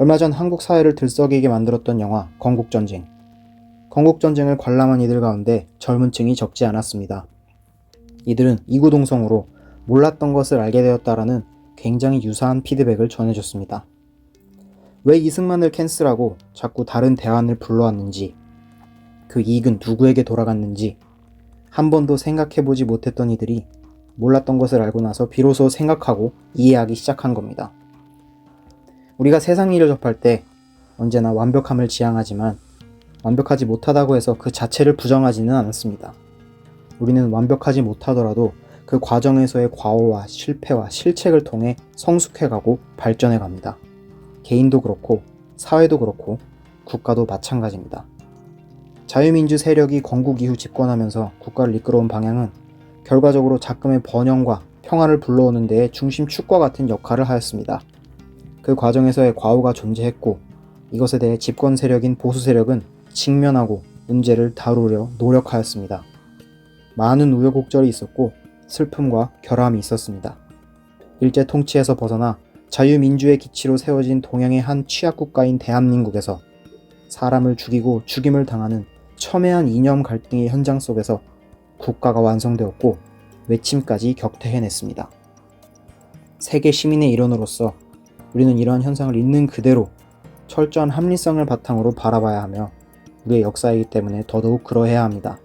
얼마 전 한국 사회를 들썩이게 만들었던 영화 건국전쟁. 건국전쟁을 관람한 이들 가운데 젊은 층이 적지 않았습니다. 이들은 이구동성으로 몰랐던 것을 알게 되었다라는 굉장히 유사한 피드백을 전해줬습니다. 왜 이승만을 캔슬하고 자꾸 다른 대안을 불러왔는지, 그 이익은 누구에게 돌아갔는지 한 번도 생각해보지 못했던 이들이 몰랐던 것을 알고 나서 비로소 생각하고 이해하기 시작한 겁니다. 우리가 세상 일을 접할 때 언제나 완벽함을 지향하지만 완벽하지 못하다고 해서 그 자체를 부정하지는 않습니다. 우리는 완벽하지 못하더라도 그 과정에서의 과오와 실패와 실책을 통해 성숙해가고 발전해갑니다. 개인도 그렇고 사회도 그렇고 국가도 마찬가지입니다. 자유민주 세력이 건국 이후 집권하면서 국가를 이끌어온 방향은 결과적으로 작금의 번영과 평화를 불러오는 데에 중심 축과 같은 역할을 하였습니다. 그 과정에서의 과오가 존재했고 이것에 대해 집권 세력인 보수 세력은 직면하고 문제를 다루려 노력하였습니다. 많은 우여곡절이 있었고 슬픔과 결함이 있었습니다. 일제 통치에서 벗어나 자유민주의 기치로 세워진 동양의 한 취약국가인 대한민국에서 사람을 죽이고 죽임을 당하는 첨예한 이념 갈등의 현장 속에서 국가가 완성되었고 외침까지 격퇴해냈습니다. 세계 시민의 일원으로서 우리는 이러한 현상을 있는 그대로 철저한 합리성을 바탕으로 바라봐야 하며 우리의 역사이기 때문에 더더욱 그러해야 합니다.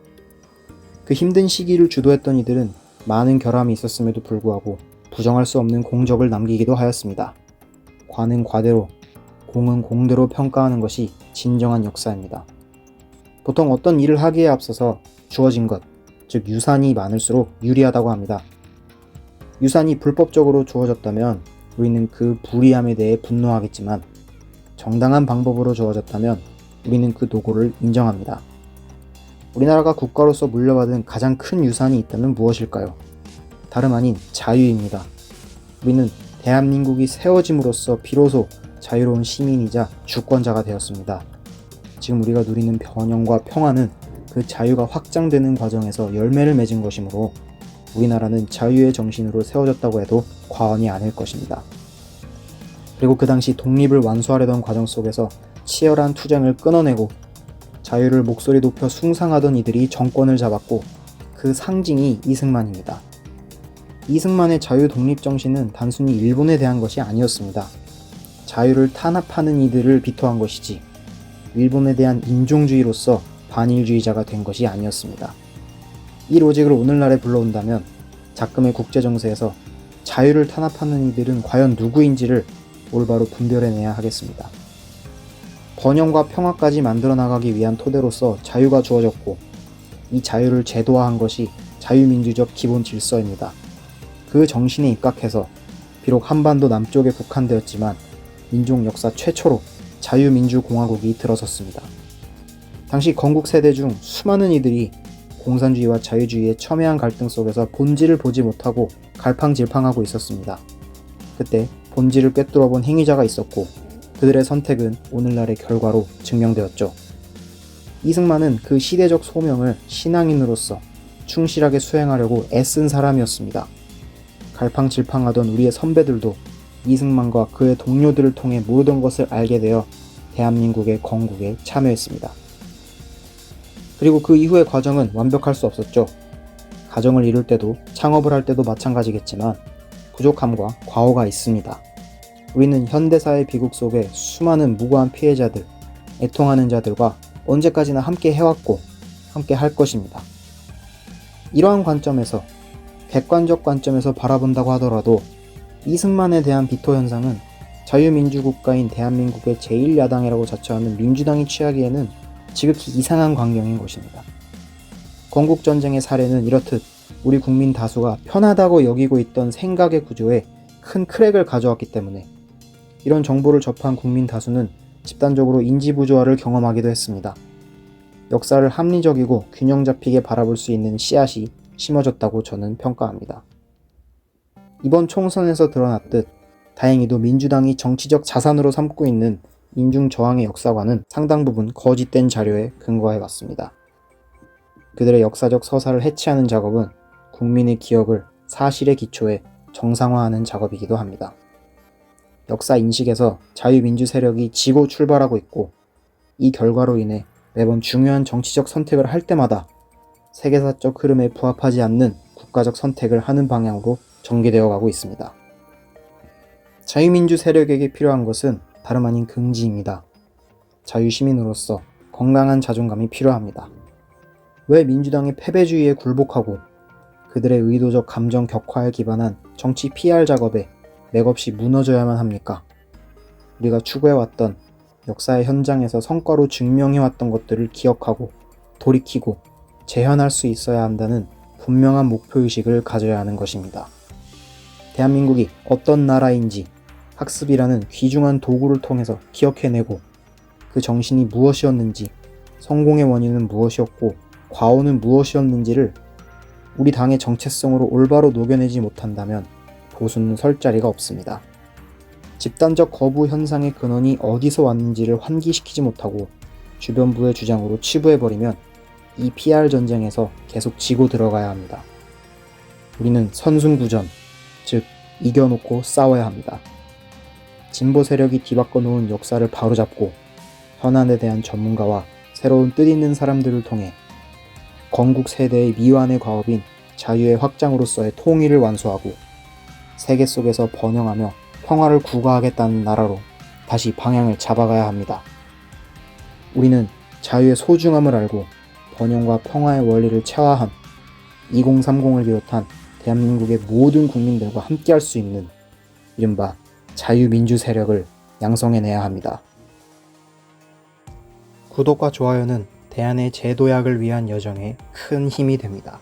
그 힘든 시기를 주도했던 이들은 많은 결함이 있었음에도 불구하고 부정할 수 없는 공적을 남기기도 하였습니다. 과는 과대로, 공은 공대로 평가하는 것이 진정한 역사입니다. 보통 어떤 일을 하기에 앞서서 주어진 것, 즉 유산이 많을수록 유리하다고 합니다. 유산이 불법적으로 주어졌다면 우리는 그 불이함에 대해 분노하겠지만 정당한 방법으로 주어졌다면 우리는 그 노고를 인정합니다. 우리나라가 국가로서 물려받은 가장 큰 유산이 있다면 무엇일까요? 다름 아닌 자유입니다. 우리는 대한민국이 세워짐으로써 비로소 자유로운 시민이자 주권자가 되었습니다. 지금 우리가 누리는 번영과 평화는 그 자유가 확장되는 과정에서 열매를 맺은 것이므로 우리나라는 자유의 정신으로 세워졌다고 해도 과언이 아닐 것입니다. 그리고 그 당시 독립을 완수하려던 과정 속에서 치열한 투쟁을 끊어내고 자유를 목소리 높여 숭상하던 이들이 정권을 잡았고 그 상징이 이승만입니다. 이승만의 자유 독립 정신은 단순히 일본에 대한 것이 아니었습니다. 자유를 탄압하는 이들을 비토한 것이지 일본에 대한 인종주의로서 반일주의자가 된 것이 아니었습니다. 이 로직을 오늘날에 불러온다면 작금의 국제정세에서 자유를 탄압하는 이들은 과연 누구인지를 올바로 분별해내야 하겠습니다. 번영과 평화까지 만들어 나가기 위한 토대로서 자유가 주어졌고 이 자유를 제도화한 것이 자유민주적 기본 질서입니다. 그 정신에 입각해서 비록 한반도 남쪽에 국한되었지만 민족 역사 최초로 자유민주공화국이 들어섰습니다. 당시 건국 세대 중 수많은 이들이 공산주의와 자유주의의 첨예한 갈등 속에서 본질을 보지 못하고 갈팡질팡하고 있었습니다. 그때 본질을 꿰뚫어 본 행위자가 있었고 그들의 선택은 오늘날의 결과로 증명되었죠. 이승만은 그 시대적 소명을 신앙인으로서 충실하게 수행하려고 애쓴 사람이었습니다. 갈팡질팡하던 우리의 선배들도 이승만과 그의 동료들을 통해 모든 것을 알게 되어 대한민국의 건국에 참여했습니다. 그리고 그 이후의 과정은 완벽할 수 없었죠. 가정을 이룰 때도 창업을 할 때도 마찬가지겠지만 부족함과 과오가 있습니다. 우리는 현대사의 비극 속에 수많은 무고한 피해자들, 애통하는 자들과 언제까지나 함께 해왔고 함께 할 것입니다. 이러한 관점에서 객관적 관점에서 바라본다고 하더라도 이승만에 대한 비토 현상은 자유민주국가인 대한민국의 제1야당이라고 자처하는 민주당이 취하기에는 지극히 이상한 광경인 것입니다. 건국전쟁의 사례는 이렇듯 우리 국민 다수가 편하다고 여기고 있던 생각의 구조에 큰 크랙을 가져왔기 때문에 이런 정보를 접한 국민 다수는 집단적으로 인지부조화를 경험하기도 했습니다. 역사를 합리적이고 균형 잡히게 바라볼 수 있는 씨앗이 심어졌다고 저는 평가합니다. 이번 총선에서 드러났듯 다행히도 민주당이 정치적 자산으로 삼고 있는 민중저항의 역사관은 상당 부분 거짓된 자료에 근거해 왔습니다. 그들의 역사적 서사를 해치하는 작업은 국민의 기억을 사실의 기초에 정상화하는 작업이기도 합니다. 역사 인식에서 자유민주 세력이 지고 출발하고 있고, 이 결과로 인해 매번 중요한 정치적 선택을 할 때마다 세계사적 흐름에 부합하지 않는 국가적 선택을 하는 방향으로 전개되어 가고 있습니다. 자유민주 세력에게 필요한 것은 다름 아닌 긍지입니다. 자유시민으로서 건강한 자존감이 필요합니다. 왜 민주당의 패배주의에 굴복하고 그들의 의도적 감정 격화에 기반한 정치 PR 작업에 맥없이 무너져야만 합니까? 우리가 추구해왔던 역사의 현장에서 성과로 증명해왔던 것들을 기억하고 돌이키고 재현할 수 있어야 한다는 분명한 목표의식을 가져야 하는 것입니다. 대한민국이 어떤 나라인지 학습이라는 귀중한 도구를 통해서 기억해내고, 그 정신이 무엇이었는지, 성공의 원인은 무엇이었고 과오는 무엇이었는지를 우리 당의 정체성으로 올바로 녹여내지 못한다면 보수는 설 자리가 없습니다. 집단적 거부 현상의 근원이 어디서 왔는지를 환기시키지 못하고 주변부의 주장으로 치부해버리면 이 PR 전쟁에서 계속 지고 들어가야 합니다. 우리는 선순구전, 즉 이겨놓고 싸워야 합니다. 진보 세력이 뒤바꿔 놓은 역사를 바로잡고 현안에 대한 전문가와 새로운 뜻있는 사람들을 통해 건국 세대의 미완의 과업인 자유의 확장으로서의 통일을 완수하고 세계 속에서 번영하며 평화를 구가하겠다는 나라로 다시 방향을 잡아가야 합니다. 우리는 자유의 소중함을 알고 번영과 평화의 원리를 체화한 2030을 비롯한 대한민국의 모든 국민들과 함께할 수 있는 이른바 자유민주 세력을 양성해내야 합니다. 구독과 좋아요는 대한의 재도약을 위한 여정에 큰 힘이 됩니다.